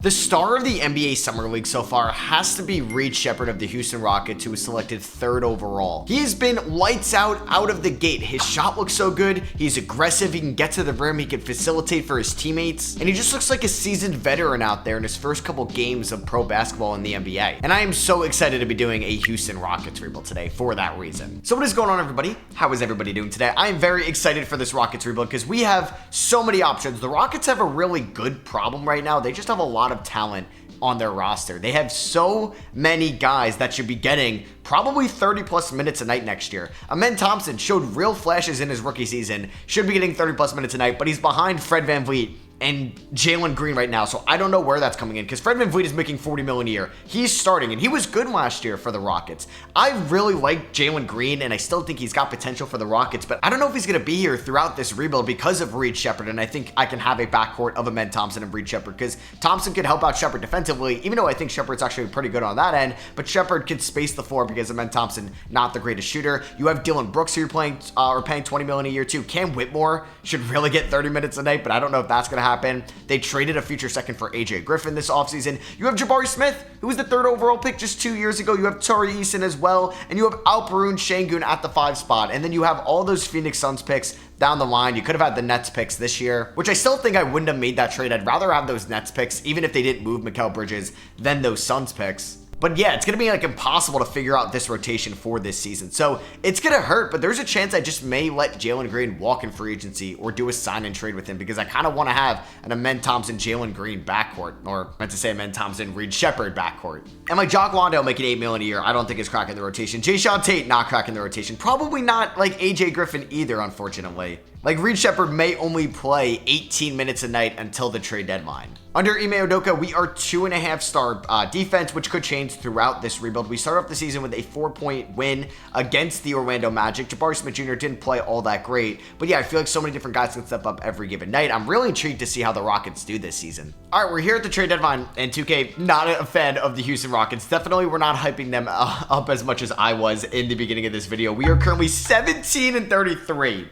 The star of the NBA Summer League so far has to be Sheppard of the Houston Rockets, who was selected 3rd overall. He has been lights out of the gate. His shot looks so good. He's aggressive. He can get to the rim. He can facilitate for his teammates. And he just looks like a seasoned veteran out there in his first couple games of pro basketball in the NBA. And I am so excited to be doing a Houston Rockets rebuild today for that reason. So what is going on, everybody? How is everybody doing today? I am very excited for this Rockets rebuild because we have so many options. The Rockets have a really good problem right now. They just have a lot of talent on their roster. They have so many guys that should be getting probably 30 plus minutes a night next year. Amen Thompson showed real flashes in his rookie season, should be getting 30 plus minutes a night, but he's behind Fred VanVleet and Jalen Green right now, so I don't know where that's coming in because Fred VanVleet is making $40 million a year. He's starting, and he was good last year for the Rockets. I really like Jalen Green, and I still think he's got potential for the Rockets, but I don't know if he's going to be here throughout this rebuild because of Sheppard, and I think I can have a backcourt of Amen Thompson and Sheppard because Thompson could help out Sheppard defensively, even though I think Sheppard's actually pretty good on that end, but Sheppard can space the floor because Amen Thompson, not the greatest shooter. You have Dillon Brooks, who you're paying $20 million a year too. Cam Whitmore should really get 30 minutes a night, but I don't know if that's going to happen. They traded a future second for AJ Griffin this offseason. You have Jabari Smith, who was the 3rd overall pick just 2 years ago. You have Tari Eason as well, and you have Alperoon Şengün at the 5 spot. And then you have all those Phoenix Suns picks down the line. You could have had the Nets picks this year, which I still think I wouldn't have made that trade. I'd rather have those Nets picks, even if they didn't move Mikal Bridges, than those Suns picks. But yeah, it's going to be like impossible to figure out this rotation for this season. So it's going to hurt, but there's a chance I just may let Jalen Green walk in free agency or do a sign and trade with him because I kind of want to have an Amen Thompson, Jalen Green backcourt, or meant to say Amen Thompson, Sheppard backcourt. And like Jock Landale making $8 million a year, I don't think is cracking the rotation. Jayshawn Tate not cracking the rotation. Probably not like AJ Griffin either, unfortunately. Like Sheppard may only play 18 minutes a night until the trade deadline. Under Ime Udoka, we are 2.5 star defense, which could change throughout this rebuild. We start off the season with a 4-point win against the Orlando Magic. Jabari Smith Jr. didn't play all that great, but yeah, I feel like so many different guys can step up every given night. I'm really intrigued to see how the Rockets do this season. All right, we're here at the trade deadline, and 2K, not a fan of the Houston Rockets. Definitely, we're not hyping them up as much as I was in the beginning of this video. We are currently 17-33.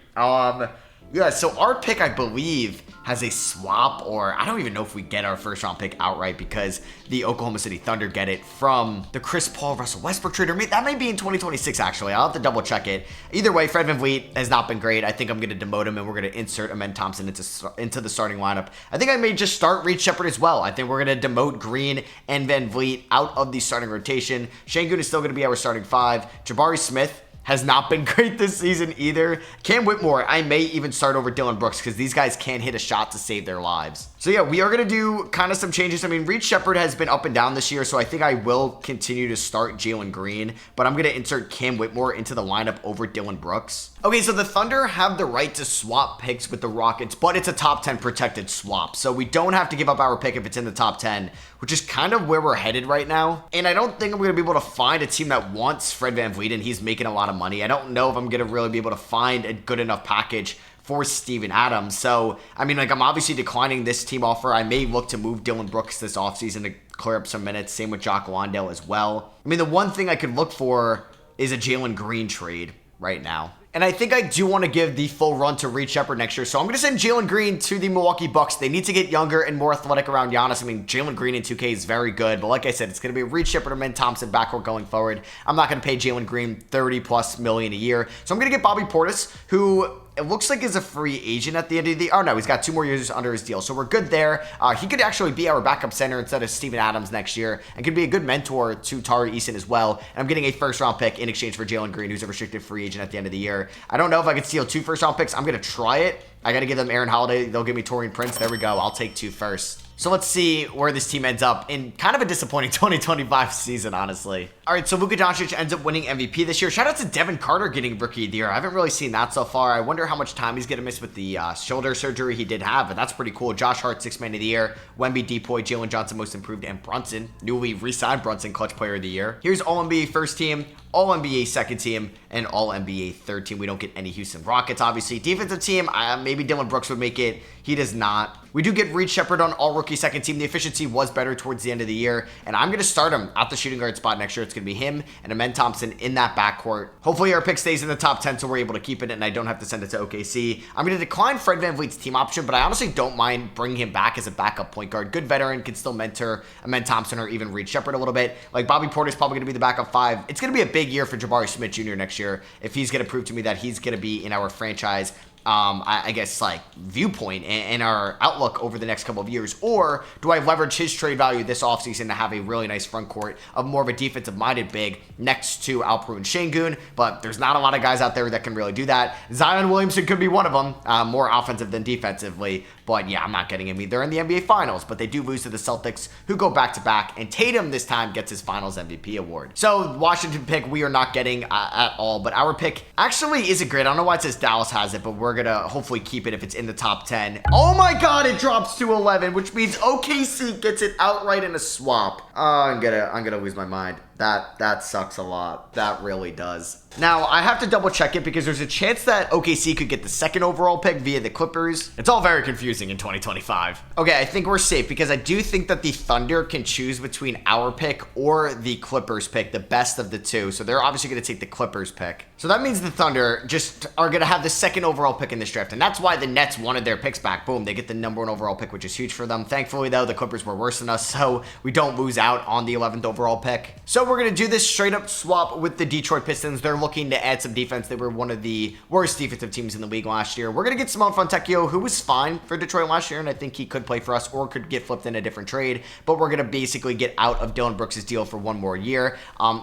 Yeah, so our pick, I believe, has a swap, or I don't even know if we get our first round pick outright because the Oklahoma City Thunder get it from the Chris Paul, Russell Westbrook trade. Or that may be in 2026, actually. I'll have to double check it. Either way, Fred VanVleet has not been great. I think I'm going to demote him, and we're going to insert Amen Thompson into the starting lineup. I think I may just start Sheppard as well. I think we're going to demote Green and VanVleet out of the starting rotation. Şengün is still going to be our starting 5. Jabari Smith has not been great this season either. Cam Whitmore, I may even start over Dillon Brooks because these guys can't hit a shot to save their lives. So yeah, we are going to do kind of some changes. I mean, Sheppard has been up and down this year, so I think I will continue to start Jalen Green, but I'm going to insert Cam Whitmore into the lineup over Dillon Brooks. Okay, so the Thunder have the right to swap picks with the Rockets, but it's a top 10 protected swap, so we don't have to give up our pick if it's in the top 10, which is kind of where we're headed right now. And I don't think I'm going to be able to find a team that wants Fred VanVleet, and he's making a lot of money. I don't know if I'm going to really be able to find a good enough package for Steven Adams. So, I mean, like, I'm obviously declining this team offer. I may look to move Dillon Brooks this offseason to clear up some minutes. Same with Jock Landale as well. I mean, the one thing I could look for is a Jalen Green trade right now. And I think I do want to give the full run to Sheppard next year. So I'm going to send Jalen Green to the Milwaukee Bucks. They need to get younger and more athletic around Giannis. I mean, Jalen Green in 2K is very good. But like I said, it's going to be Sheppard and Amen Thompson backcourt going forward. I'm not going to pay Jalen Green $30 plus million a year. So I'm going to get Bobby Portis, who it looks like is a free agent at the end of the... Oh, no, he's got 2 more years under his deal. So we're good there. He could actually be our backup center instead of Steven Adams next year and could be a good mentor to Tari Eason as well. And I'm getting a first-round pick in exchange for Jalen Green, who's a restricted free agent at the end of the year. I don't know if I could steal 2 first-round picks. I'm going to try it. I got to give them Aaron Holiday. They'll give me Taurean Prince. There we go. I'll take 2 first. So let's see where this team ends up in kind of a disappointing 2025 season, honestly. All right, so Luka Doncic ends up winning MVP this year. Shout out to Devin Carter getting Rookie of the Year. I haven't really seen that so far. I wonder how much time he's going to miss with the shoulder surgery he did have, but that's pretty cool. Josh Hart, 6th Man of the Year. Wemby, Depoy, Jalen Johnson, Most Improved, and Brunson. Newly re-signed Brunson, Clutch Player of the Year. Here's All-NBA First Team, All-NBA Second Team, and All-NBA Third Team. We don't get any Houston Rockets, obviously. Defensive team, maybe Dillon Brooks would make it. He does not. We do get Reed Sheppard on all rookie second team. The efficiency was better towards the end of the year, and I'm going to start him at the shooting guard spot next year. It's going to be him and Amen Thompson in that backcourt. Hopefully our pick stays in the top 10 so we're able to keep it and I don't have to send it to OKC. I'm going to decline Fred VanVleet's team option, but I honestly don't mind bringing him back as a backup point guard. Good veteran, can still mentor Amen Thompson or even Reed Sheppard a little bit. Like Bobby Porter's probably going to be the backup 5. It's going to be a big year for Jabari Smith Jr. next year if he's going to prove to me that he's going to be in our franchise I guess, like, viewpoint and our outlook over the next couple of years? Or do I leverage his trade value this offseason to have a really nice front court of more of a defensive-minded big next to Alpru and Şengün? But there's not a lot of guys out there that can really do that. Zion Williamson could be one of them, more offensive than defensively. But yeah, I'm not getting him either in the NBA Finals. But they do lose to the Celtics, who go back-to-back. And Tatum this time gets his Finals MVP award. So Washington pick we are not getting at all. But our pick actually isn't great. I don't know why it says Dallas has it, but we're gonna hopefully keep it if it's in the top 10. Oh my god, it drops to 11, which means OKC gets it outright in a swap. Oh, I'm gonna lose my mind. That sucks a lot. That really does. Now, I have to double check it because there's a chance that OKC could get the second overall pick via the Clippers. It's all very confusing in 2025. Okay, I think we're safe because I do think that the Thunder can choose between our pick or the Clippers pick, the best of the two. So they're obviously going to take the Clippers pick. So that means the Thunder just are going to have the second overall pick in this draft. And that's why the Nets wanted their picks back. Boom, they get the number 1 overall pick, which is huge for them. Thankfully, though, the Clippers were worse than us, so we don't lose out on the 11th overall pick. So we're going to do this straight up swap with the Detroit Pistons. They're looking to add some defense. They were one of the worst defensive teams in the league last year. We're going to get Simone Fontecchio, who was fine for Detroit last year, and I think he could play for us or could get flipped in a different trade, but we're going to basically get out of Dillon Brooks' deal for one more year.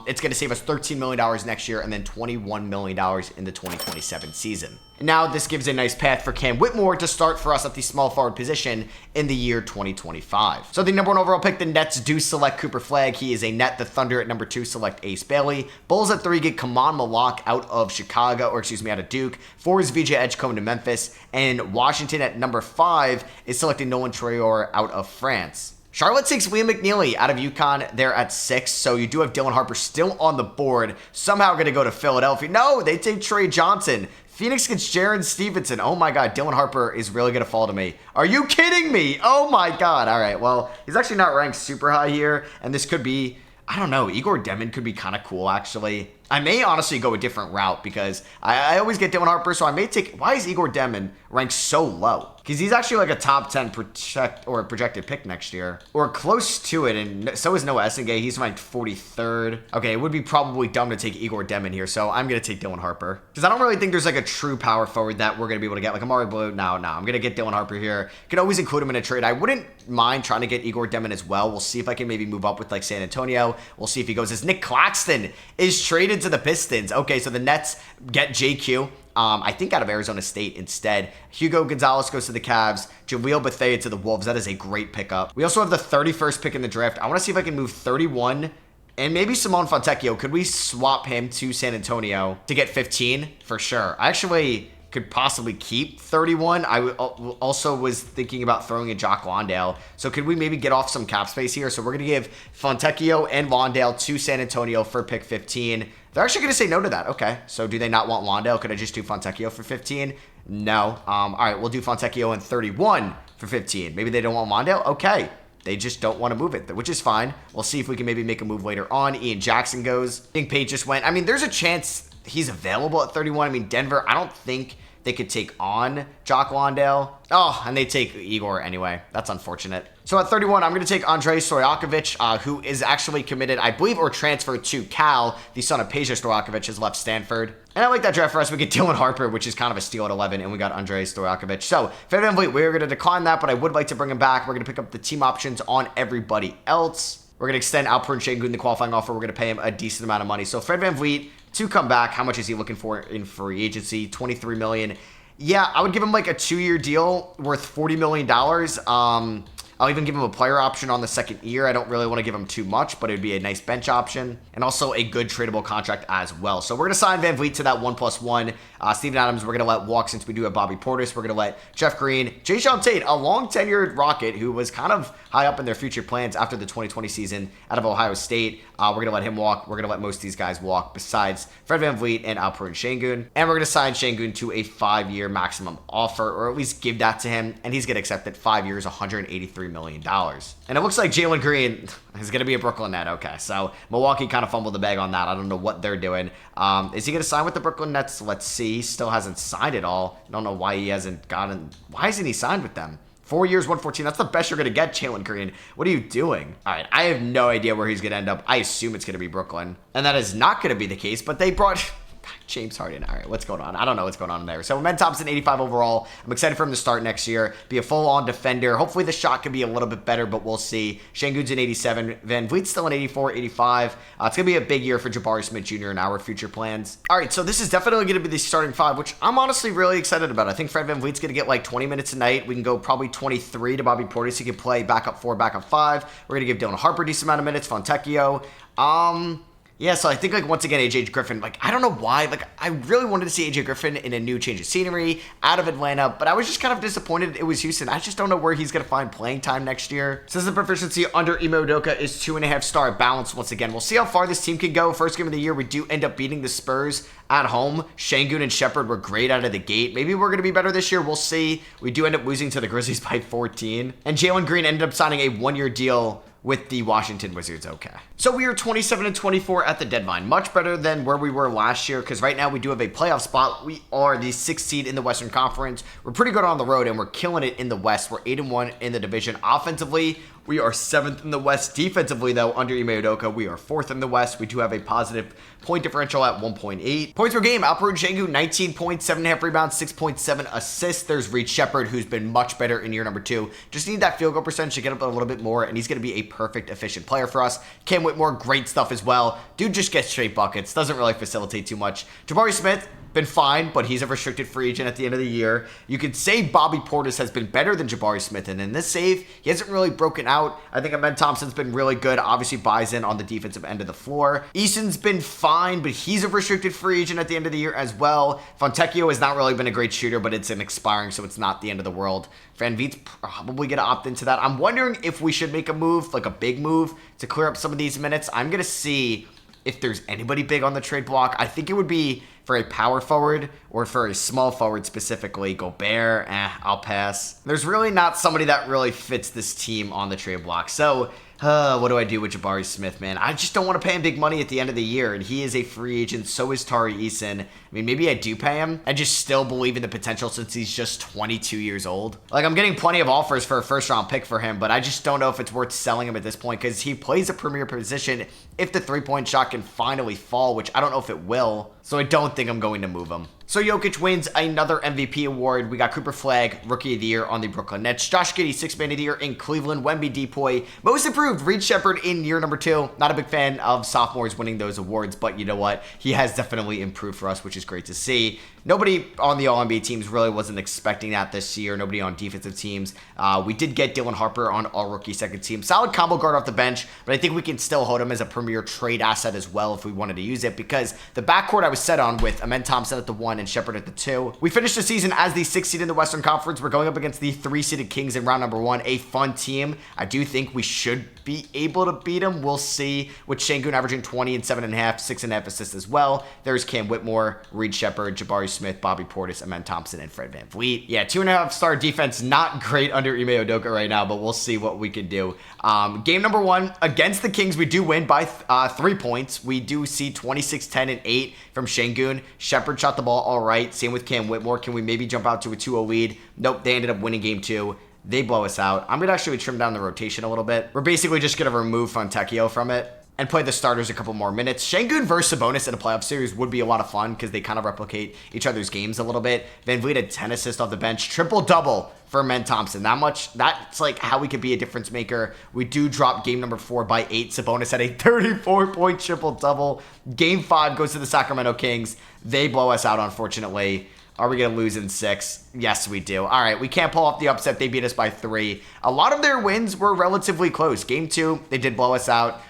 It's going to save us $13 million next year and then $21 million in the 2027 season. Now, this gives a nice path for Cam Whitmore to start for us at the small forward position in the year 2025. So the number 1 overall pick, the Nets do select Cooper Flagg. He is a net. The Thunder at number 2 select Ace Bailey. Bulls at 3 get Kaman Malak out of out of Duke. 4 is VJ Edgecombe to Memphis. And Washington at number 5 is selecting Nolan Traore out of France. Charlotte takes Liam McNeely out of UConn. They're at 6, so you do have Dylan Harper still on the board. Somehow going to go to Philadelphia. No, they take Trey Johnson. Phoenix gets Jaron Stevenson. Oh my god, Dylan Harper is really going to fall to me. Are you kidding me? Oh my god. All right, well, he's actually not ranked super high here, and this could be, I don't know, Igor Demon could be kind of cool, actually. I may honestly go a different route because I always get Dylan Harper, so I may take... Why is Igor Demon ranked so low? Because he's actually like a top 10 projected pick next year. Or close to it, and so is Noah Essengay. He's ranked 43rd. Okay, it would be probably dumb to take Igor Demon here, so I'm going to take Dylan Harper. Because I don't really think there's like a true power forward that we're going to be able to get. Like Amari Blue, no, I'm going to get Dylan Harper here. Could always include him in a trade. I wouldn't mind trying to get Igor Demon as well. We'll see if I can maybe move up with like San Antonio. We'll see if he goes as Nick Claxton is traded to the Pistons. Okay, so the Nets get JQ. I think out of Arizona State instead. Hugo Gonzalez goes to the Cavs. Jaleel Bethea to the Wolves. That is a great pickup. We also have the 31st pick in the draft. I want to see if I can move 31 and maybe Simone Fontecchio. Could we swap him to San Antonio to get 15? For sure. I actually could possibly keep 31. I also was thinking about throwing in Jock Londale. So could we maybe get off some cap space here? So we're going to give Fontecchio and Londale to San Antonio for pick 15. They're actually going to say no to that. Okay, so do they not want Londale? Could I just do Fontecchio for 15? No. All right, we'll do Fontecchio and 31 for 15. Maybe they don't want Londale? Okay. They just don't want to move it, which is fine. We'll see if we can maybe make a move later on. Ian Jackson goes. I think Page just went. I mean, there's a chance he's available at 31. I mean, Denver, I don't think they could take on Jock Londale. Oh, and they take Igor anyway. That's unfortunate. So at 31, I'm going to take Andrei Stojakovic, who is actually committed, I believe, or transferred to Cal. The son of Peja Stojakovic has left Stanford. And I like that draft for us. We get Dylan Harper, which is kind of a steal at 11, and we got Andrei Stojakovic. So Fred VanVleet, we're going to decline that, but I would like to bring him back. We're going to pick up the team options on everybody else. We're going to extend Alperen Şengün the qualifying offer. We're going to pay him a decent amount of money. So Fred VanVleet to come back. How much is he looking for in free agency? $23 million. Yeah, I would give him like a 2-year deal worth $40 million. I'll even give him a player option on the second year. I don't really want to give him too much, but it would be a nice bench option and also a good tradable contract as well. So we're going to sign Van Vliet to that 1+1. Steven Adams, we're going to let walk since we do have Bobby Portis. We're going to let Jeff Green, Jayshawn Tate, a long-tenured Rocket who was kind of high up in their future plans after the 2020 season out of Ohio State. We're going to let him walk. We're going to let most of these guys walk besides Fred Van Vliet and Alperen Şengün. And we're going to sign Şengün to a 5-year maximum offer, or at least give that to him, and he's going to accept it. 5 years, $183 million. And it looks like Jalen Green is going to be a Brooklyn Net. Okay, so Milwaukee kind of fumbled the bag on that. I don't know what they're doing. Is he going to sign with the Brooklyn Nets? Let's see. Still hasn't signed at all. I don't know why he hasn't gotten... Why hasn't he signed with them? 4 years, 114. That's the best you're going to get, Jalen Green. What are you doing? All right, I have no idea where he's going to end up. I assume it's going to be Brooklyn. And that is not going to be the case, but they brought... James Harden. All right, what's going on? I don't know what's going on there. So Amen Thompson, 85 overall. I'm excited for him to start next year, be a full-on defender. Hopefully the shot could be a little bit better, but we'll see. Şengün's an 87. Van Vliet's still an 84, 85. It's going to be a big year for Jabari Smith Jr. in our future plans. All right, so this is definitely going to be the starting five, which I'm honestly really excited about. I think Fred Van Vliet's going to get like 20 minutes a night. We can go probably 23 to Bobby Portis. He can play backup 4, backup 5. We're going to give Dylan Harper a decent amount of minutes. Fontecchio. Yeah, so I think, like, once again, AJ Griffin, like, I don't know why. Like, I really wanted to see AJ Griffin in a new change of scenery out of Atlanta, but I was just kind of disappointed it was Houston. I just don't know where he's going to find playing time next year. Says the proficiency under Ime Udoka is 2.5-star balance once again. We'll see how far this team can go. First game of the year, we do end up beating the Spurs at home. Şengün and Sheppard were great out of the gate. Maybe we're going to be better this year. We'll see. We do end up losing to the Grizzlies by 14. And Jalen Green ended up signing a 1-year deal with the Washington Wizards. Okay. So we are 27-24 at the deadline. Much better than where we were last year, because right now we do have a playoff spot. We are the 6th seed in the Western Conference. We're pretty good on the road, and we're killing it in the West. We're 8-1 in the division. Offensively, we are 7th in the West. Defensively, though, under Ime Udoka, we are 4th in the West. We do have a positive point differential at 1.8. Points per game, Alperen Şengün, 19 points, 7.5 rebounds, 6.7 assists. There's Reed Sheppard, who's been much better in year number 2. Just need that field goal percentage to get up a little bit more, and he's going to be a perfect, efficient player for us. Cam Whitmore, great stuff as well. Dude just gets straight buckets. Doesn't really facilitate too much. Jabari Smith, been fine, but he's a restricted free agent at the end of the year. You could say Bobby Portis has been better than Jabari Smith, and in this save, he hasn't really broken out. I think Amen Thompson's been really good. Obviously buys in on the defensive end of the floor. Eason's been fine, but he's a restricted free agent at the end of the year as well. Fontecchio has not really been a great shooter, but it's an expiring, so it's not the end of the world. Van Vliet's probably going to opt into that. I'm wondering if we should make a move, like a big move, to clear up some of these minutes. I'm going to see if there's anybody big on the trade block. I think it would be for a power forward or for a small forward specifically. Gobert, I'll pass. There's really not somebody that really fits this team on the trade block. So what do I do with Jabari Smith, man? I just don't want to pay him big money at the end of the year, and he is a free agent. So is Tari Eason. I mean, maybe I do pay him. I just still believe in the potential since he's just 22 years old. Like, I'm getting plenty of offers for a first-round pick for him, but I just don't know if it's worth selling him at this point because he plays a premier position if the three-point shot can finally fall, which I don't know if it will. So I don't think I'm going to move him. So Jokic wins another MVP award. We got Cooper Flagg, Rookie of the Year on the Brooklyn Nets. Josh Giddey, Sixth Man of the Year in Cleveland. Wemby Depoy, Most Improved, Reed Sheppard in year number 2. Not a big fan of sophomores winning those awards, but you know what? He has definitely improved for us, which is great to see. Nobody on the All-NBA teams really wasn't expecting that this year. Nobody on defensive teams. We did get Dylan Harper on All-Rookie second team. Solid combo guard off the bench, but I think we can still hold him as a premier trade asset as well if we wanted to use it because the backcourt I was set on with Amen Thompson at the 1 and Sheppard at the 2. We finished the season as the 6th seed in the Western Conference. We're going up against the 3-seeded Kings in round number 1. A fun team. I do think we should be able to beat them. We'll see, with Şengün averaging 20 and 7.5, 6.5 assists as well. There's Cam Whitmore, Reed Sheppard, Jabari Smith, Bobby Portis, Amen Thompson, and Fred Van Vliet. Yeah, 2.5-star defense, not great under Ime Udoka right now, but we'll see what we can do. Game number 1 against the Kings, we do win by 3 points. We do see 26, 10, and 8 from Şengün. Sheppard shot the ball all right. Same with Cam Whitmore. Can we maybe jump out to a 2-0 lead? Nope, they ended up winning game 2. They blow us out. I'm going to actually trim down the rotation a little bit. We're basically just going to remove Fontecchio from it and play the starters a couple more minutes. Şengün versus Sabonis in a playoff series would be a lot of fun because they kind of replicate each other's games a little bit. Van Vliet had 10 assists off the bench. Triple-double for Amen Thompson. That's like how we could be a difference maker. We do drop game number 4 by 8. Sabonis had a 34-point triple-double. Game 5 goes to the Sacramento Kings. They blow us out, unfortunately. Are we going to lose in 6? Yes, we do. All right, we can't pull off the upset. They beat us by 3. A lot of their wins were relatively close. Game 2, they did blow us out.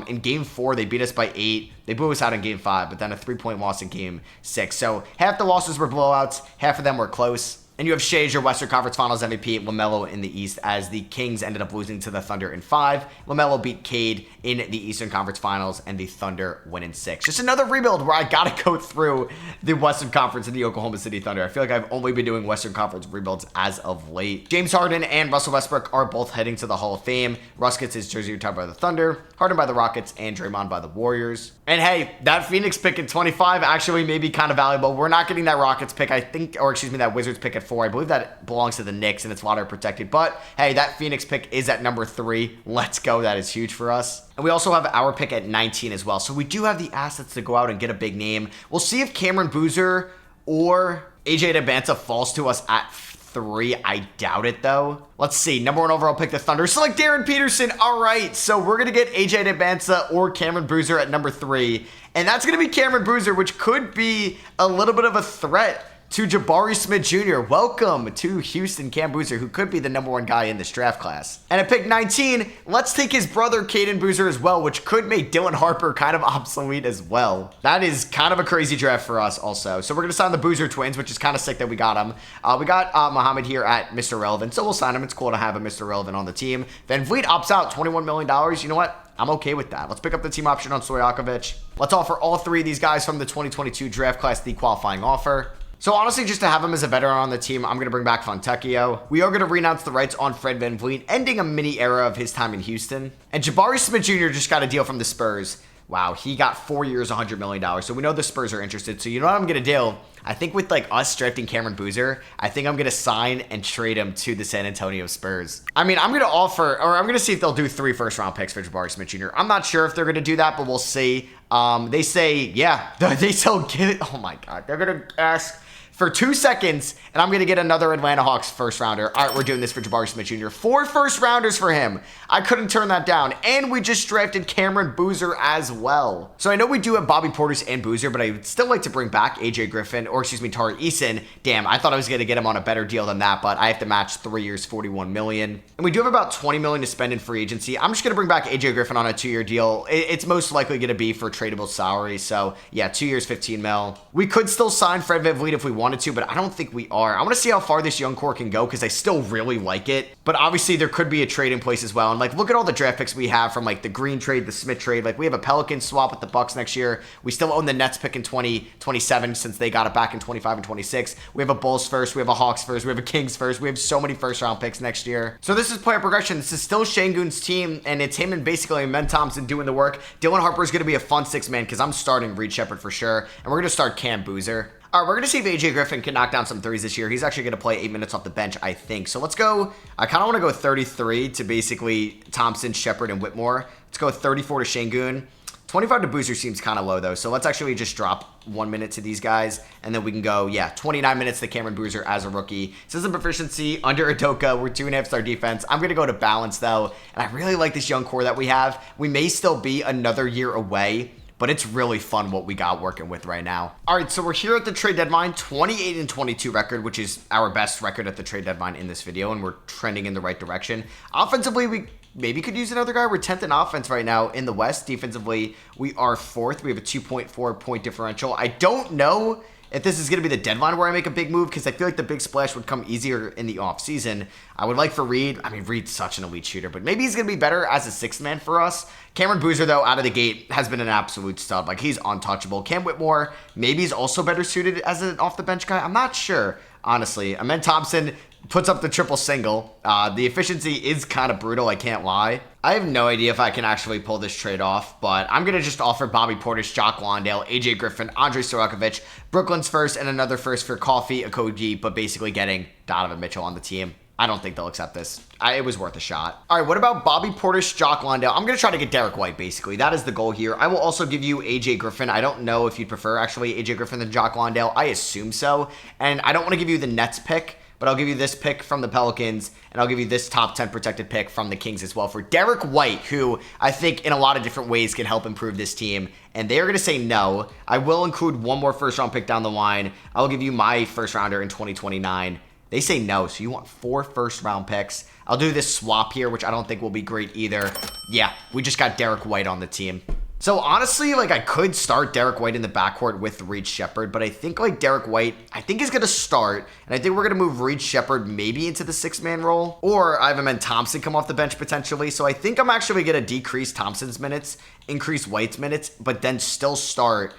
In Game 4, they beat us by 8. They blew us out in Game 5, but then a 3-point loss in Game 6. So half the losses were blowouts. Half of them were close. And you have Shea as your Western Conference Finals MVP, LaMelo in the East, as the Kings ended up losing to the Thunder in 5. LaMelo beat Cade in the Eastern Conference Finals, and the Thunder win in 6. Just another rebuild where I got to go through the Western Conference and the Oklahoma City Thunder. I feel like I've only been doing Western Conference rebuilds as of late. James Harden and Russell Westbrook are both heading to the Hall of Fame. Russ gets his jersey retired by the Thunder, Harden by the Rockets, and Draymond by the Warriors. And hey, that Phoenix pick at 25 actually may be kind of valuable. We're not getting that Rockets pick, I think, or excuse me, that Wizards pick at 4. I believe that belongs to the Knicks and it's lottery protected. But hey, that Phoenix pick is at number 3. Let's go. That is huge for us. And we also have our pick at 19 as well. So we do have the assets to go out and get a big name. We'll see if Cameron Boozer or AJ Debanta falls to us at 3. I doubt it, though. Let's see. Number 1 overall pick, the Thunder. Select Darren Peterson. All right. So we're going to get AJ Debanta or Cameron Boozer at number 3. And that's going to be Cameron Boozer, which could be a little bit of a threat to Jabari Smith Jr. Welcome to Houston, Cam Boozer, who could be the number 1 guy in this draft class. And at pick 19, let's take his brother, Caden Boozer, as well, which could make Dylan Harper kind of obsolete as well. That is kind of a crazy draft for us also. So we're going to sign the Boozer twins, which is kind of sick that we got them. We got Muhammad here at Mr. Relevant, so we'll sign him. It's cool to have a Mr. Relevant on the team. Van Vliet opts out, $21 million. You know what? I'm okay with that. Let's pick up the team option on Stojakovic. Let's offer all 3 of these guys from the 2022 draft class the qualifying offer. So honestly, just to have him as a veteran on the team, I'm going to bring back Fontecchio. We are going to renounce the rights on Fred VanVleet, ending a mini era of his time in Houston. And Jabari Smith Jr. just got a deal from the Spurs. Wow, he got 4 years, $100 million. So we know the Spurs are interested. So you know what I'm going to do? I think with like us drafting Cameron Boozer, I think I'm going to sign and trade him to the San Antonio Spurs. I mean, I'm going to offer, or I'm going to see if they'll do 3 first-round picks for Jabari Smith Jr. I'm not sure if they're going to do that, but we'll see. They say, yeah, they still get it. Oh my God, they're going to ask for 2 seconds, and I'm going to get another Atlanta Hawks first rounder. All right, we're doing this for Jabari Smith Jr. 4 first rounders for him. I couldn't turn that down. And we just drafted Cameron Boozer as well. So I know we do have Bobby Portis and Boozer, but I would still like to bring back AJ Griffin, or excuse me, Tari Eason. Damn, I thought I was going to get him on a better deal than that, but I have to match 3 years, $41 million. And we do have about $20 million to spend in free agency. I'm just going to bring back AJ Griffin on a 2-year deal. It's most likely going to be for tradable salary. So yeah, 2 years, $15 million. We could still sign Fred VanVleet if we wanted to, but I don't think we are. I want to see how far this young core can go because I still really like it. But obviously there could be a trade in place as well. And like, look at all the draft picks we have from like the Green trade, the Smith trade. Like we have a Pelicans swap with the Bucks next year. We still own the Nets pick in 2027 since they got it back in 25 and 26. We have a Bulls first. We have a Hawks first. We have a Kings first. We have so many first round picks next year. So this is player progression. This is still Şengün's team, and it's him and basically Ben Thompson doing the work. Dylan Harper is going to be a fun 6-man because I'm starting Reed Sheppard for sure. And we're going to start Cam Boozer. All right, we're going to see if AJ Griffin can knock down some threes this year. He's actually going to play 8 minutes off the bench, I think. So let's go. I kind of want to go 33 to basically Thompson, Sheppard, and Whitmore. Let's go 34 to Şengün. 25 to Boozer seems kind of low, though. So let's actually just drop 1 minute to these guys. And then we can go, yeah, 29 minutes to Cameron Boozer as a rookie. System proficiency under Udoka. We're 2.5-star defense. I'm going to go to balance, though. And I really like this young core that we have. We may still be another year away, but it's really fun what we got working with right now. All right, so we're here at the trade deadline, 28-22 record, which is our best record at the trade deadline in this video, and we're trending in the right direction. Offensively, we maybe could use another guy. We're 10th in offense right now in the West. Defensively, we are 4th. We have a 2.4 point differential. I don't know if this is going to be the deadline where I make a big move, because I feel like the big splash would come easier in the offseason. I would like for Reed. I mean, Reed's such an elite shooter, but maybe he's going to be better as a 6th man for us. Cameron Boozer, though, out of the gate, has been an absolute stud. Like, he's untouchable. Cam Whitmore, maybe he's also better suited as an off-the-bench guy. I'm not sure, honestly. Ben Thompson puts up the triple single. The efficiency is kind of brutal, I can't lie. I have no idea if I can actually pull this trade off, but I'm going to just offer Bobby Portis, Jock Landale, AJ Griffin, Andre Stojakovic, Brooklyn's first, and another first for Coffee, Okogie, but basically getting Donovan Mitchell on the team. I don't think they'll accept this. It was worth a shot. All right, what about Bobby Portis, Jock Landale? I'm going to try to get Derek White, basically. That is the goal here. I will also give you AJ Griffin. I don't know if you'd prefer, actually, AJ Griffin than Jock Landale. I assume so. And I don't want to give you the Nets pick, but I'll give you this pick from the Pelicans, and I'll give you this top 10 protected pick from the Kings as well for Derek White, who I think in a lot of different ways can help improve this team. And they are going to say no. I will include one more first-round pick down the line. I'll give you my first-rounder in 2029. They say no, so you want 4 first-round picks. I'll do this swap here, which I don't think will be great either. Yeah, we just got Derek White on the team. So honestly, like I could start Derek White in the backcourt with Reed Sheppard, but I think like Derek White, I think is going to start, and I think we're going to move Reed Sheppard maybe into the 6-man role, or I have Amen Thompson come off the bench potentially. So I think I'm actually going to decrease Thompson's minutes, increase White's minutes, but then still start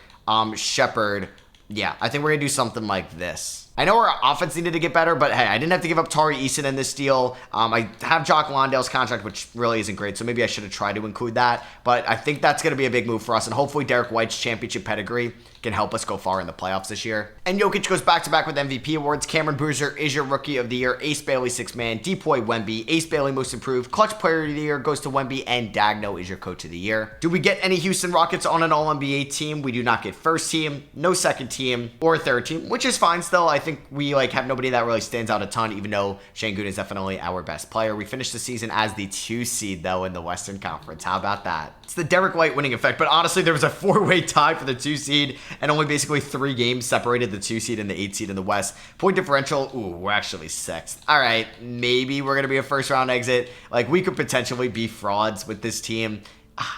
Sheppard. Yeah, I think we're going to do something like this. I know our offense needed to get better, but hey, I didn't have to give up Tari Eason in this deal. I have Jock Landale's contract, which really isn't great, so maybe I should have tried to include that. But I think that's going to be a big move for us, and hopefully Derek White's championship pedigree can help us go far in the playoffs this year. And Jokic goes back-to-back with MVP awards. Cameron Boozer is your Rookie of the Year. Ace Bailey, 6-man. Depoy Wemby. Ace Bailey, Most Improved. Clutch Player of the Year goes to Wemby, and Dagno is your Coach of the Year. Do we get any Houston Rockets on an All-NBA team? We do not get first team, no second team, or third team, which is fine still. I think we have nobody that really stands out a ton, even though Şengün is definitely our best player. We finished the season as the 2 seed, though, in the Western Conference. How about that? It's the Derek White winning effect, but honestly, there was a 4-way tie for the 2 seed, and only basically 3 games separated the 2 seed and the 8 seed in the West. Point differential, ooh, we're actually 6th. All right, maybe we're going to be a first-round exit. Like, we could potentially be frauds with this team.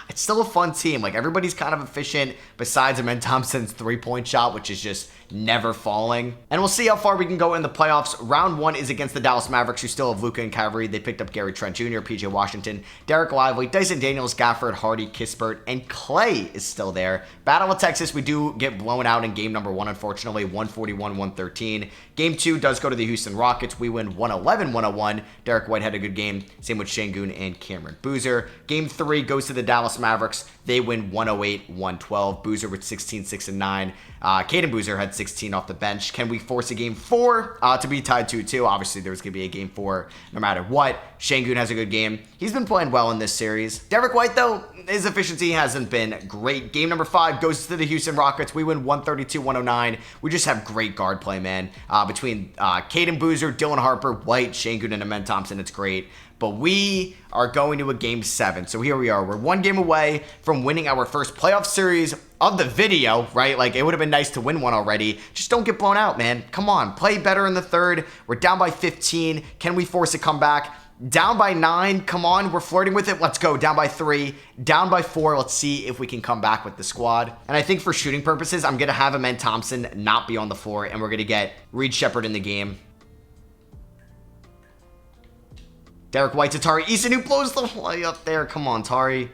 It's still a fun team. Like, everybody's kind of efficient besides Amen Thompson's 3-point shot, which is just never falling. And we'll see how far we can go in the playoffs. Round 1 is against the Dallas Mavericks, who still have Luka and Kyrie. They picked up Gary Trent Jr., PJ Washington, Derek Lively, Dyson Daniels, Gafford, Hardy, Kispert, and Clay is still there. Battle of Texas, we do get blown out in game number 1, unfortunately, 141-113. Game 2 does go to the Houston Rockets. We win 111-101. Derek White had a good game. Same with Şengün and Cameron Boozer. Game 3 goes to the Dallas Mavericks. They win 108-112. Boozer with 16, 6, and 9. Caden Boozer had 16 off the bench. Can we force a game 4 to be tied 2-2? Obviously, there's going to be a game 4 no matter what. Şengün has a good game. He's been playing well in this series. Derek White, though, his efficiency hasn't been great. Game number 5 goes to the Houston Rockets. We win 132-109. We just have great guard play, man. Between Caden Boozer, Dylan Harper, White, Şengün, and Amen Thompson, it's great. But we are going to a game 7. So here we are. We're 1 game away from winning our first playoff series of the video, right? Like, it would have been nice to win one already. Just don't get blown out, man. Come on. Play better in the 3rd. We're down by 15. Can we force a comeback? Down by 9. Come on. We're flirting with it. Let's go. Down by 3. Down by 4. Let's see if we can come back with the squad. And I think for shooting purposes, I'm going to have Amen Thompson not be on the floor, and we're going to get Reed Sheppard in the game. Derek White to Tari Eason, who blows the layup there. Come on, Tari.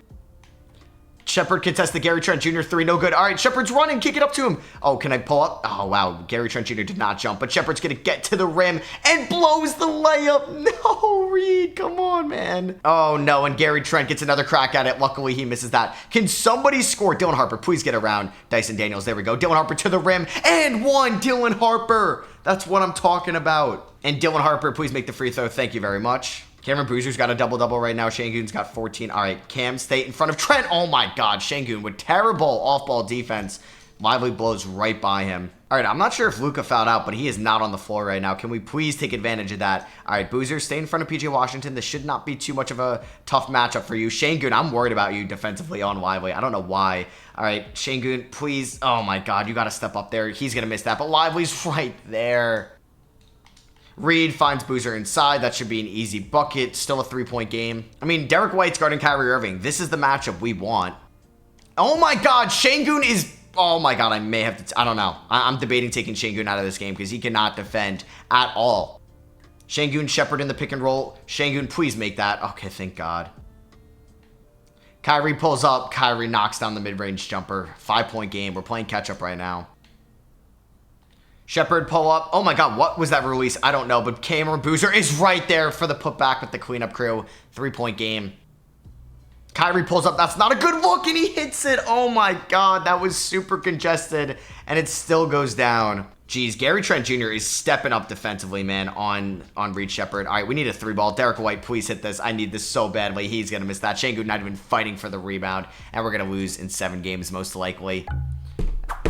Sheppard contests the Gary Trent Jr. 3. No good. All right, Sheppard's running. Kick it up to him. Oh, can I pull up? Oh, wow. Gary Trent Jr. did not jump, but Sheppard's going to get to the rim and blows the layup. No, Reed. Come on, man. Oh, no, and Gary Trent gets another crack at it. Luckily, he misses that. Can somebody score? Dylan Harper, please get around Dyson Daniels. There we go. Dylan Harper to the rim and 1. Dylan Harper. That's what I'm talking about. And Dylan Harper, please make the free throw. Thank you very much. Cameron Boozer's got a double-double right now. Şengün's got 14. All right, Cam, stay in front of Trent. Oh, my God. Şengün with terrible off-ball defense. Lively blows right by him. All right, I'm not sure if Luka fouled out, but he is not on the floor right now. Can we please take advantage of that? All right, Boozer, stay in front of PJ Washington. This should not be too much of a tough matchup for you. Şengün, I'm worried about you defensively on Lively. I don't know why. All right, Şengün, please. Oh, my God, you got to step up there. He's going to miss that, but Lively's right there. Reed finds Boozer inside. That should be an easy bucket. Still a 3-point game. I mean, Derek White's guarding Kyrie Irving. This is the matchup we want. Oh my God, Şengün is... Oh my God, I may have to... I don't know. I'm debating taking Şengün out of this game because he cannot defend at all. Şengün, Sheppard in the pick and roll. Şengün, please make that. Okay, thank God. Kyrie pulls up. Kyrie knocks down the mid-range jumper. 5-point game. We're playing catch-up right now. Sheppard pull up. Oh my God, what was that release? I don't know, but Cameron Boozer is right there for the putback with the cleanup crew. 3-point game. Kyrie pulls up. That's not a good look, and he hits it. Oh my God, that was super congested, and it still goes down. Jeez, Gary Trent Jr. is stepping up defensively, man, on Reed Sheppard. All right, we need a 3-ball. Derek White, please hit this. I need this so badly. He's going to miss that. Şengün not even fighting for the rebound, and we're going to lose in 7 games most likely.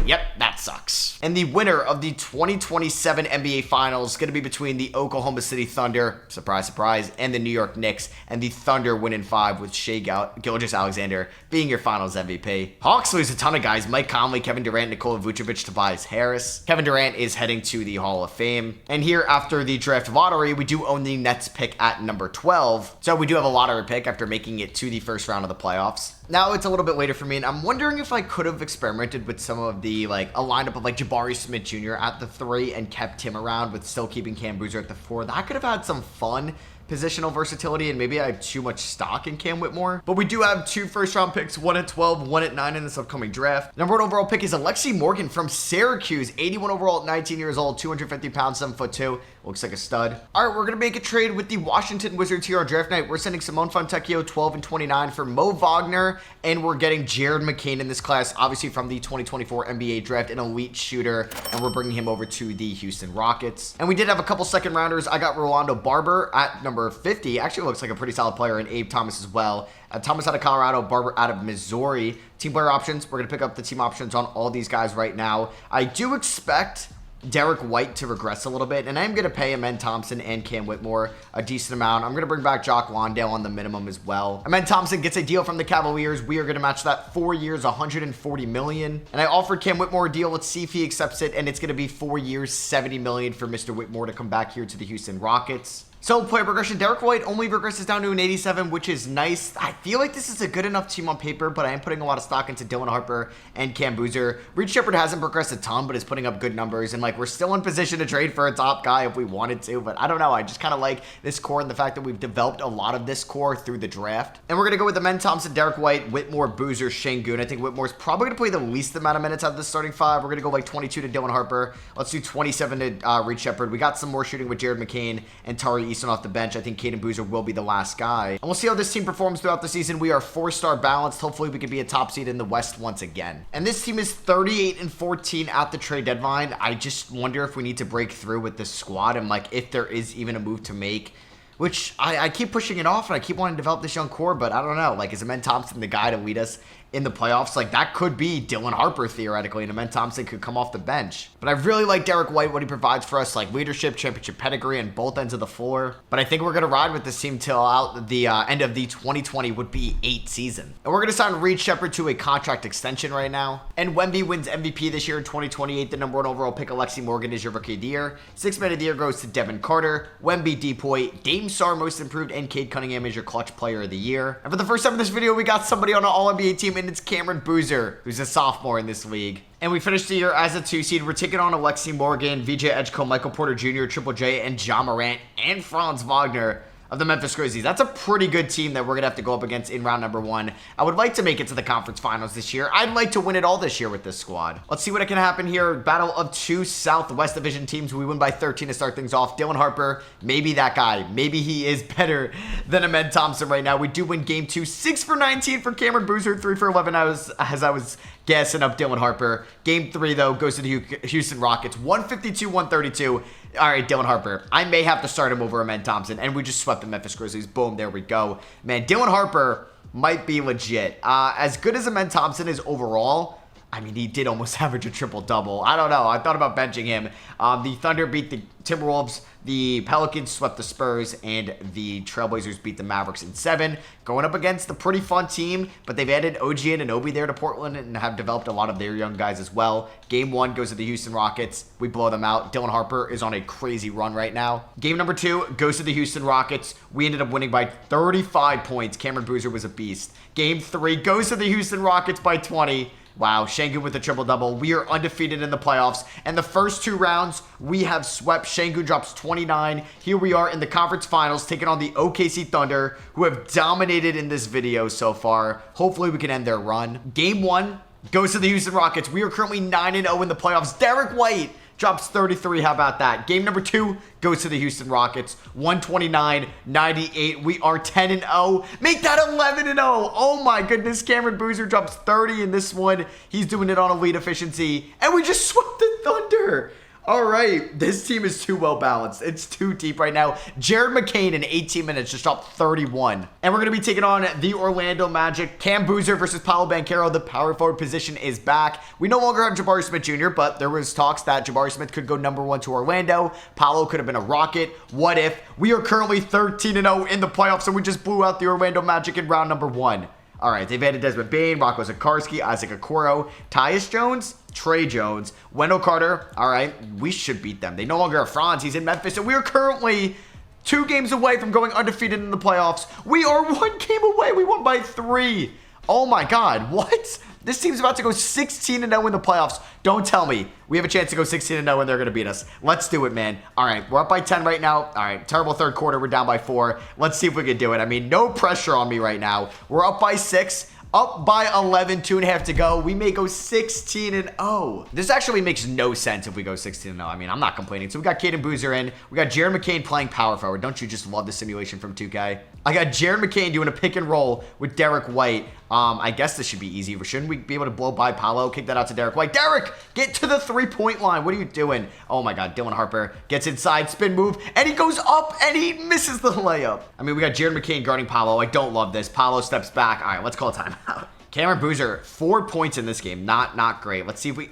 Yep, that sucks. And the winner of the 2027 NBA Finals is going to be between the Oklahoma City Thunder, surprise, surprise, and the New York Knicks, and the Thunder win in 5 with Shai Gilgeous-Alexander being your Finals MVP. Hawks lose a ton of guys: Mike Conley, Kevin Durant, Nikola Vucevic, Tobias Harris. Kevin Durant is heading to the Hall of Fame. And here, after the draft lottery, we do own the Nets pick at number 12. So we do have a lottery pick after making it to the first round of the playoffs. Now it's a little bit later for me, and I'm wondering if I could have experimented with some of the, a lineup of Jabari Smith Jr. at the 3 and kept him around with still keeping Cam Boozer at the 4. That could have had some fun positional versatility, and maybe I have too much stock in Cam Whitmore. But we do have 2 first-round picks, 1 at 12, 1 at 9 in this upcoming draft. Number 1 overall pick is Alexi Morgan from Syracuse, 81 overall at 19 years old, 250 pounds, 7'2". Looks like a stud. All right, we're going to make a trade with the Washington Wizards here on draft night. We're sending Simone Fontecchio, 12 and 29 for Mo Wagner, and we're getting Jared McCain in this class, obviously from the 2024 NBA draft, an elite shooter, and we're bringing him over to the Houston Rockets. And we did have a couple second rounders. I got Rolando Barber at number 50. Actually looks like a pretty solid player, and Abe Thomas as well. Thomas out of Colorado, Barber out of Missouri. Team player options. We're going to pick up the team options on all these guys right now. I do expect Derek White to regress a little bit, and I'm going to pay Amen Thompson and Cam Whitmore a decent amount. I'm going to bring back Jock Landale on the minimum as well. Amen Thompson gets a deal from the Cavaliers. We are going to match that 4 years, $140 million. And I offered Cam Whitmore a deal. Let's see if he accepts it, and it's going to be 4 years, $70 million for Mr. Whitmore to come back here to the Houston Rockets. So, player progression, Derek White only regresses down to an 87, which is nice. I feel like this is a good enough team on paper, but I am putting a lot of stock into Dylan Harper and Cam Boozer. Reed Sheppard hasn't progressed a ton, but is putting up good numbers, and we're still in position to trade for a top guy if we wanted to, but I don't know. I just kind of like this core and the fact that we've developed a lot of this core through the draft. And we're going to go with Amen Thompson, Derek White, Whitmore, Boozer, Şengün. I think Whitmore's probably going to play the least amount of minutes out of the starting 5. We're going to go 22 to Dylan Harper. Let's do 27 to Reed Sheppard. We got some more shooting with Jared McCain and Tari Eason off the bench. I think Caden Boozer will be the last guy. And we'll see how this team performs throughout the season. We are 4-star balanced. Hopefully we can be a top seed in the West once again. And this team is 38 and 14 at the trade deadline. I just wonder if we need to break through with this squad and if there is even a move to make. Which I keep pushing it off, and I keep wanting to develop this young core, but I don't know. Is Amen Thompson the guy to lead us in the playoffs? That could be Dylan Harper, theoretically, and Amen Thompson could come off the bench. But I really like Derek White, what he provides for us, leadership, championship pedigree, and both ends of the floor. But I think we're going to ride with this team till out the end of the 2020 would be 8 season. And we're going to sign Reed Sheppard to a contract extension right now. And Wemby wins MVP this year in 2028. The number 1 overall pick, Alexi Morgan, is your rookie of the year. 6th man of the year goes to Devin Carter. Wemby, Depoy, Dame Sarr, most improved, and Cade Cunningham is your clutch player of the year. And for the first time in this video, we got somebody on an All-NBA team, and it's Cameron Boozer, who's a sophomore in this league. And we finished the year as a 2 seed. We're taking on Alexi Morgan, VJ Edgecombe, Michael Porter Jr., Triple J, and John Morant, and Franz Wagner of the Memphis Grizzlies. That's a pretty good team that we're going to have to go up against in round number 1. I would like to make it to the conference finals this year. I'd like to win it all this year with this squad. Let's see what can happen here. Battle of 2 Southwest Division teams. We win by 13 to start things off. Dylan Harper, maybe that guy. Maybe he is better than Amen Thompson right now. We do win game 2. 6 for 19 for Cameron Boozer. 3 for 11 as I was gassing up Dylan Harper. Game 3, though, goes to the Houston Rockets. 152-132. All right, Dylan Harper. I may have to start him over Amen Thompson, and we just swept the Memphis Grizzlies. Boom, there we go. Man, Dylan Harper might be legit. As good as Amen Thompson is overall, I mean, he did almost average a triple-double. I don't know. I thought about benching him. The Thunder beat the Timberwolves. The Pelicans swept the Spurs, and the Trailblazers beat the Mavericks in 7. Going up against a pretty fun team, but they've added OG Anunoby there to Portland and have developed a lot of their young guys as well. Game 1 goes to the Houston Rockets. We blow them out. Dylan Harper is on a crazy run right now. Game number 2 goes to the Houston Rockets. We ended up winning by 35 points. Cameron Boozer was a beast. Game 3 goes to the Houston Rockets by 20. Wow, Şengün with a triple-double. We are undefeated in the playoffs. And the first 2 rounds, we have swept. Şengün drops 29. Here we are in the conference finals, taking on the OKC Thunder, who have dominated in this video so far. Hopefully, we can end their run. Game 1 goes to the Houston Rockets. We are currently 9-0 in the playoffs. Derek White drops 33. How about that? Game number 2 goes to the Houston Rockets. 129-98. We are 10-0. Make that 11-0. Oh my goodness. Cameron Boozer drops 30 in this one. He's doing it on elite efficiency. And we just swept the Thunder. All right, this team is too well balanced. It's too deep right now. Jared McCain in 18 minutes just dropped 31. And we're going to be taking on the Orlando Magic. Cam Boozer versus Paolo Banchero. The power forward position is back. We no longer have Jabari Smith Jr., but there was talks that Jabari Smith could go #1 to Orlando. Paolo could have been a Rocket. What if? We are currently 13-0 in the playoffs, and we just blew out the Orlando Magic in round #1. All right, they've added Desmond Bane, Rocco Zikarsky, Isaac Okoro, Tyus Jones, Trey Jones, Wendell Carter. All right, we should beat them. They no longer have Franz. He's in Memphis, and we are currently 2 games away from going undefeated in the playoffs. We are 1 game away. We won by 3. Oh my God, what? This team's about to go 16-0 in the playoffs. Don't tell me we have a chance to go 16-0 and they're going to beat us. Let's do it, man. All right, we're up by 10 right now. All right, terrible third quarter. We're down by 4. Let's see if we can do it. I mean, no pressure on me right now. We're up by 6. Up by 11, 2.5 to go. We may go 16-0. This actually makes no sense if we go 16-0. I mean, I'm not complaining. So we got Caden Boozer in. We got Jared McCain playing power forward. Don't you just love the simulation from 2K? I got Jared McCain doing a pick and roll with Derek White. I guess this should be easy. Shouldn't we be able to blow by Paolo? Kick that out to Derek White. Derek, get to the 3-point line. What are you doing? Oh my God, Dylan Harper gets inside, spin move, and he goes up and he misses the layup. I mean, we got Jared McCain guarding Paolo. I don't love this. Paolo steps back. All right, let's call a timeout. Cameron Boozer, 4 points in this game. Not great. Let's see if we...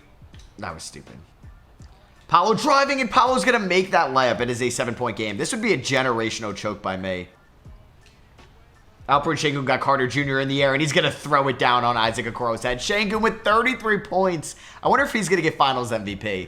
That was stupid. Paolo driving, and Paolo's going to make that layup. It is a 7-point game. This would be a generational choke by me. Alperen Sengun got Carter Jr. in the air, and he's going to throw it down on Isaac Okoro's head. Sengun with 33 points. I wonder if he's going to get Finals MVP.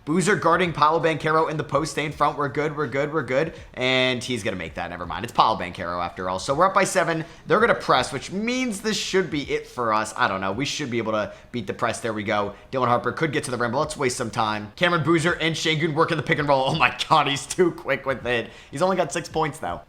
Boozer guarding Paolo Banchero in the post. Stay in front. We're good. And he's going to make that. Never mind. It's Paolo Banchero after all. So we're up by 7. They're going to press, which means this should be it for us. I don't know. We should be able to beat the press. There we go. Dylan Harper could get to the rim, but let's waste some time. Cameron Boozer and Sengun working the pick and roll. Oh my God, he's too quick with it. He's only got 6 points though.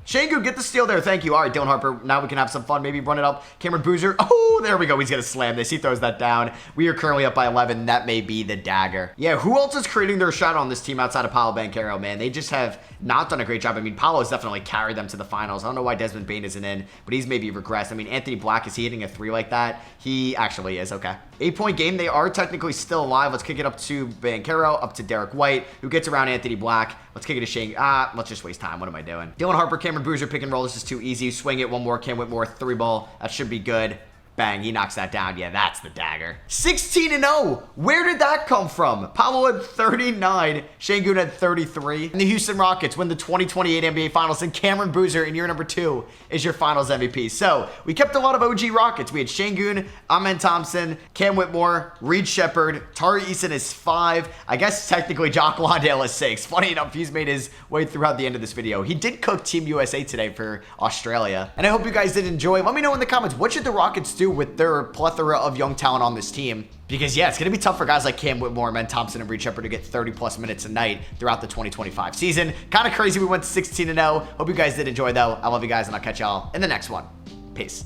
Sengun, get the steal there. Thank you. All right, Dylan Harper. Now we can have some fun. Maybe run it up. Cameron Boozer. Oh, there we go. He's going to slam this. He throws that down. We are currently up by 11. That may be the dagger. Yeah, who else is creating their shot on this team outside of Paolo Banchero, man? They just have not done a great job. I mean, Paolo has definitely carried them to the finals. I don't know why Desmond Bane isn't in, but he's maybe regressed. I mean, Anthony Black, is he hitting a 3 like that? He actually is. Okay. 8-point game. They are technically still alive. Let's kick it up to Banchero, up to Derek White, who gets around Anthony Black. Let's kick it to Shane. Let's just waste time. What am I doing? Dylan Harper, Cameron Boozer, pick and roll. This is too easy. Swing it one more. Cam Whitmore, 3 ball. That should be good. Bang, he knocks that down. Yeah, that's the dagger. 16-0. Where did that come from? Paolo had 39. Sengun had 33. And the Houston Rockets win the 2028 NBA Finals. And Cameron Boozer in year number 2 is your Finals MVP. So we kept a lot of OG Rockets. We had Sengun, Amen Thompson, Cam Whitmore, Reed Sheppard. Tari Eason is 5. I guess technically Jock Lawndale is 6. Funny enough, he's made his way throughout the end of this video. He did cook Team USA today for Australia. And I hope you guys did enjoy. Let me know in the comments, what should the Rockets do with their plethora of young talent on this team? Because yeah, it's going to be tough for guys like Cam Whitmore, Amen Thompson, and Reed Sheppard to get 30+ minutes a night throughout the 2025 season. Kind of crazy we went 16-0. Hope you guys did enjoy though. I love you guys, and I'll catch y'all in the next one. Peace.